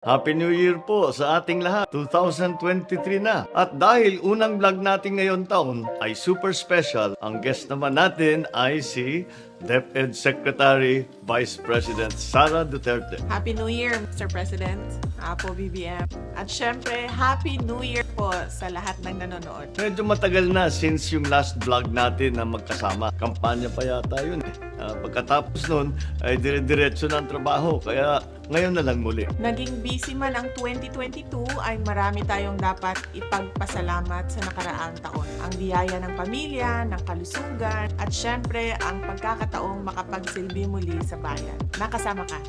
Happy New Year po sa ating lahat. 2023 na. At dahil unang vlog natin ngayon taon ay super special, ang guest naman natin ay si DepEd Secretary Vice President Sara Duterte. Happy New Year, Mr. President, Apo BBM. At syempre, Happy New Year po sa lahat ng nanonood. Medyo matagal na since yung last vlog natin na magkasama. Kampanya pa yata yun eh. Pagkatapos nun ay dire-diretso na ang trabaho. Kaya ngayon na lang muli. Naging busy man ang 2022 ay marami tayong dapat ipagpasalamat sa nakaraang taon. Ang biyaya ng pamilya, ng kalusugan, at syempre ang pagkakataong makapagsilbi muli sa bayan. Nakasama ka,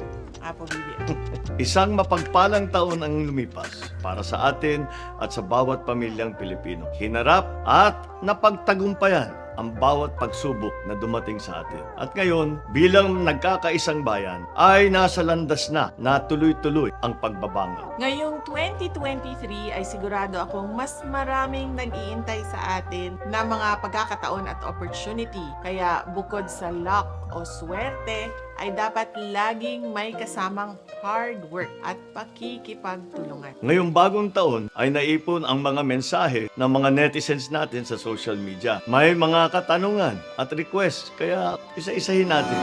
Apo BBM. Isang mapagpalang taon ang lumipas para sa atin at sa bawat pamilyang Pilipino. Hinarap at napagtagumpayan ang bawat pagsubok na dumating sa atin. At ngayon, bilang nagkakaisang bayan, ay nasa landas na tuloy-tuloy ang pagbabangon. Ngayong 2023 ay sigurado akong mas maraming nag-iintay sa atin na mga pagkakataon at opportunity. Kaya bukod sa luck o swerte, ay dapat laging may kasamang hard work at pakikipagtulungan. Ngayong bagong taon ay naipon ang mga mensahe ng mga netizens natin sa social media. May mga katanungan at request, kaya isa-isahin natin.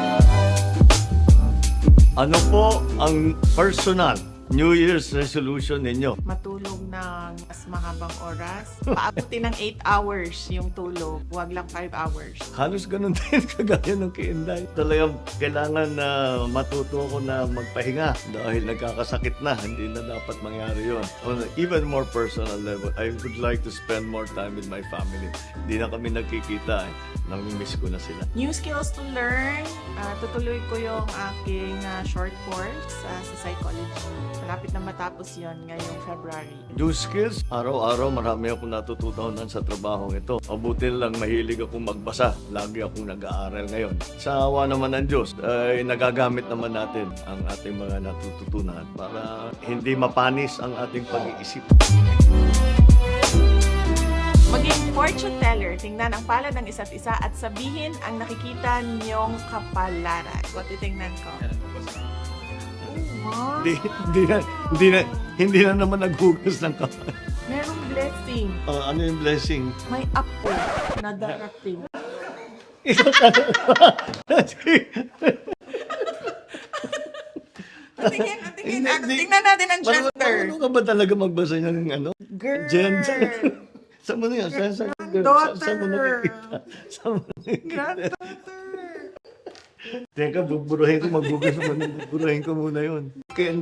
Ano po ang personal New Year's resolution ninyo? Matulog ng mas mahabang oras. Paabutin ng 8 hours yung tulog. Huwag lang 5 hours. Halos ganun din kagaya ng kay Inday. Talagang kailangan na matuto ko na magpahinga dahil nagkakasakit na. Hindi na dapat mangyari yun. On an even more personal level, I would like to spend more time with my family. Hindi na kami nagkikita. Namimiss ko na sila. New skills to learn. Tutuloy ko yung aking short course sa psychology. Malapit na matapos yon ngayong February. New skills, araw-araw marami akong natututunan sa trabahong ito. Mabuti lang mahilig akong magbasa. Lagi akong nag-aaral ngayon. Sa awa naman ng Diyos, ay nagagamit naman natin ang ating mga natututunan para hindi mapanis ang ating pag-iisip. Maging fortune teller, tingnan ang palad ng isa't isa at sabihin ang nakikita niyong kapalaran. What titingnan ko? Wow. Hindi na naman naghugas ng kamay. Merong blessing. Ano yung blessing? May apo na darating. Tingnan natin ang gender. Ano ka ba talaga magbasa niya ng ano? Girl. Gender. Saan mo na yan? Saan mo nakikita? Saan mo nakikita? Granddaughter. Teka, buburahin ko muna yun. Kaya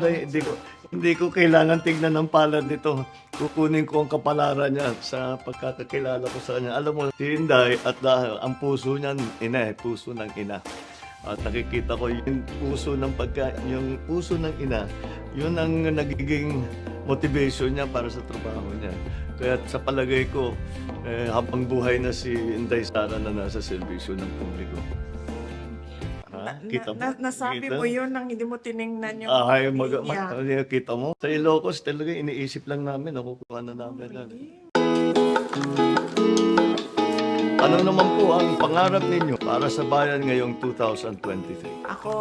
hindi ko kailangan tignan ng palad nito. Kukunin ko ang kapalaran niya sa pagkakakilala ko sa kanya. Alam mo, si Inday at ang puso niya, puso ng ina. At nakikita ko yung puso ng ina, yun ang nagiging motivation niya para sa trabaho niya. Kaya sa palagay ko, habang buhay na si Inday Sara na nasa serbisyo ng publiko. Kita mo? Nasabi mo yun nang hindi mo tiningnan yung niya. Kita mo? Sa Ilocos talaga iniisip lang namin, nakukuha na namin. Ano naman po ang pangarap ninyo para sa bayan ngayong 2023? Ako,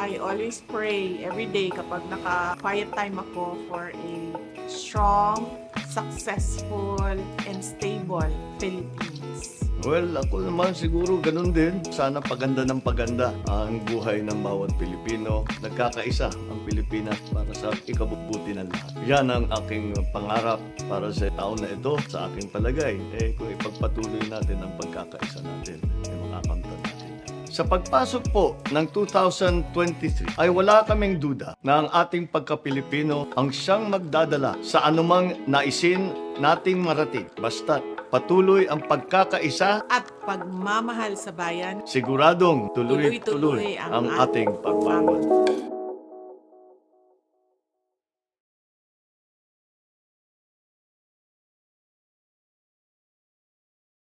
I always pray every day kapag naka-quiet time ako for a strong, successful, and stable Philippines. Well, ako naman siguro ganun din. Sana paganda ng paganda ang buhay ng bawat Pilipino. Nagkakaisa ang Pilipinas para sa ikabubuti ng lahat. Yan ang aking pangarap para sa taon na ito, sa aking palagay. Kung ipagpatuloy natin ang pagkakaisa natin, makakamtan natin. Sa pagpasok po ng 2023 ay wala kaming duda na ang ating pagka-Pilipino ang siyang magdadala sa anumang naisin nating marating. Basta't patuloy ang pagkakaisa at pagmamahal sa bayan. Siguradong tuloy-tuloy ang ating pagbangon.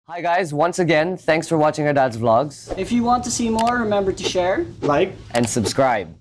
Hi guys, once again, thanks for watching our dad's vlogs If you want to see more, remember to share, like, and subscribe.